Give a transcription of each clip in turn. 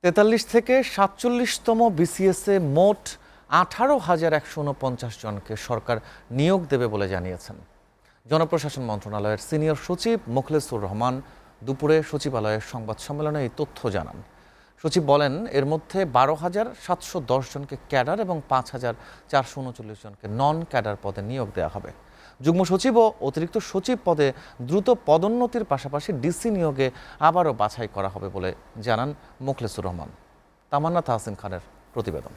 ৪৩ থেকে ৪৭তম বিসিএসে মোট ১৮,১৪৯ জনকে সরকার নিয়োগ দেবে বলে জানিয়েছেন জনপ্রশাসন মন্ত্রণালয়ের সিনিয়র সচিব মোখলেসুর রহমান। দুপুরে সচিবালয়ের সংবাদ সম্মেলনে এই তথ্য জানান। সচিব বলেন, এর মধ্যে ১২,৭১০ জনকে ক্যাডার এবং ৫,৪৩৯ জনকে নন ক্যাডার পদে নিয়োগ দেওয়া হবে। যুগ্ম সচিব ও অতিরিক্ত সচিব পদে দ্রুত পদোন্নতির পাশাপাশি ডিসি নিয়োগে আবারও বাছাই করা হবে বলে জানান মোখলেসুর রহমান। তামান্না তাহসিন খানের প্রতিবেদন।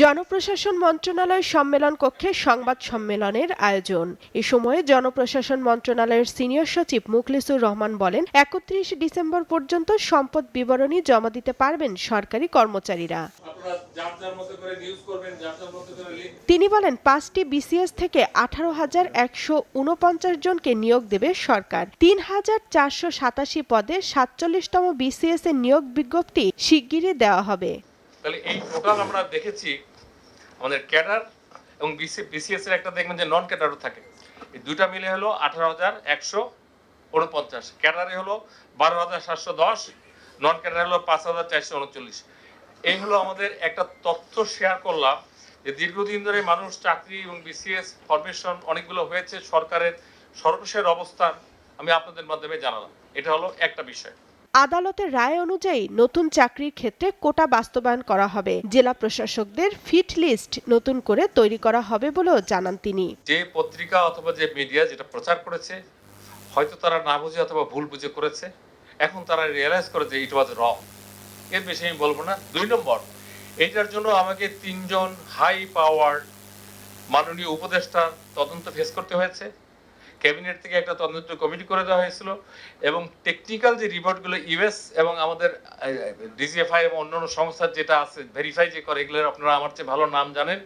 জনপ্রশাসন মন্ত্রণালয় সম্মেলন কক্ষে সংবাদ সম্মেলনের আয়োজন। এ সময়ে জনপ্রশাসন মন্ত্রণালয়ের সিনিয়র সচিব মোখলেসুর রহমান বলেন, ৩১ ডিসেম্বর পর্যন্ত সম্পদ বিবরণী জমা দিতে পারবেন সরকারি কর্মচারীরা। তিনি বলেন, 5টি বিসিএস থেকে ১৮,১৪৯ জনকে নিয়োগ দেবে সরকার। ৩,৪৮৭ পদে ৪৭তম বিসিএস এর নিয়োগ বিজ্ঞপ্তি শিগগিরই দেওয়া হবে। তাহলে এই টোটাল আমরা দেখেছি আমাদের ক্যাডার এবং বিসিএস এর একটা দেখবেন যে নন ক্যাডারও থাকে। এই দুইটা মিলে হলো ১৮,১৪৯, ক্যাডারে হলো ১২,৭১০, নন ক্যাডারে হলো ৫,৪৩৯। এই হলো আমাদের একটা তথ্য শেয়ার করলাম যে দীর্ঘদিন ধরে মানুষ চাকরি এবং বিসিএস ফরমেশন অনেকগুলো হয়েছে, সরকারের সর্বশেষ অবস্থান আমি আপনাদের মাধ্যমে জানালাম। এটা হলো একটা বিষয়। আদালতের রায় অনুযায়ী নতুন চাকরির ক্ষেত্রে কোটা বাস্তবায়ন করা হবে। জেলা প্রশাসকদের ফিট লিস্ট নতুন করে তৈরি করা হবে বলেও জানান তিনি। যে পত্রিকা অথবা যে মিডিয়া যেটা প্রচার করেছে, হয়তো তারা না বুঝে অথবা ভুল বুঝে করেছে, এখন তারা রিয়েলাইজ করে যে ইট ওয়াজ রং। এর বেশি আমি বলবো না। 2 নম্বর, এইটার জন্য আমাকে 3 জন হাই পাওয়ার মাননীয় উপদেষ্টার তদন্ত ফেস করতে হয়েছে। ক্যাবিনেট থেকে একটা তদন্ত কমিটি করে দেওয়া হয়েছিল এবং টেকনিক্যাল যে রিপোর্টগুলো ইউএস এবং আমাদের ডিজিএফআই এবং অন্যান্য সংস্থা যেটা আছে ভেরিফাই যে করে, এগুলোর আপনারা আমার চেয়ে ভালো নাম জানেন।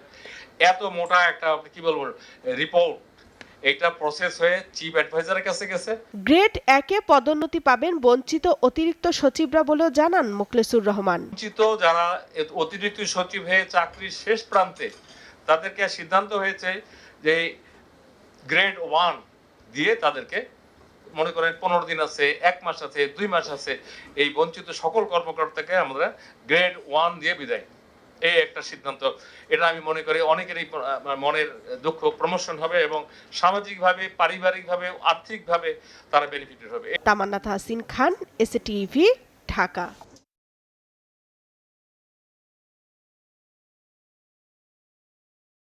এত মোটা একটা কি বলবো রিপোর্ট, এটা প্রসেস হয়ে চিফ অ্যাডভাইজারের কাছে গেছে। গ্রেড 1 এ পদোন্নতি পাবেন বঞ্চিত অতিরিক্ত সচিবরা বলেও জানান মোখলেসুর রহমান। বঞ্চিত যারা অতিরিক্ত সচিব হয়ে চাকরির শেষ প্রান্তে, তাদেরকে সিদ্ধান্ত হয়েছে যে গ্রেড 1 দিয়ে তাদেরকে, মনে করেন 15 দিন আছে, 1 মাস আছে, 2 মাস আছে, এই বঞ্চিত সকল কর্মকর্তাকে আমরা গ্রেড 1 দিয়ে বিদায়। এই একটা সিদ্ধান্ত। এটা আমি মনে করি অনেকেরই মনের দুঃখ প্রমোশন হবে এবং সামাজিকভাবে, পারিবারিকভাবে, আর্থিকভাবে তারা বেনিফিটেড হবে। তামান্না তাহসিন খান, এসএটিভি, ঢাকা।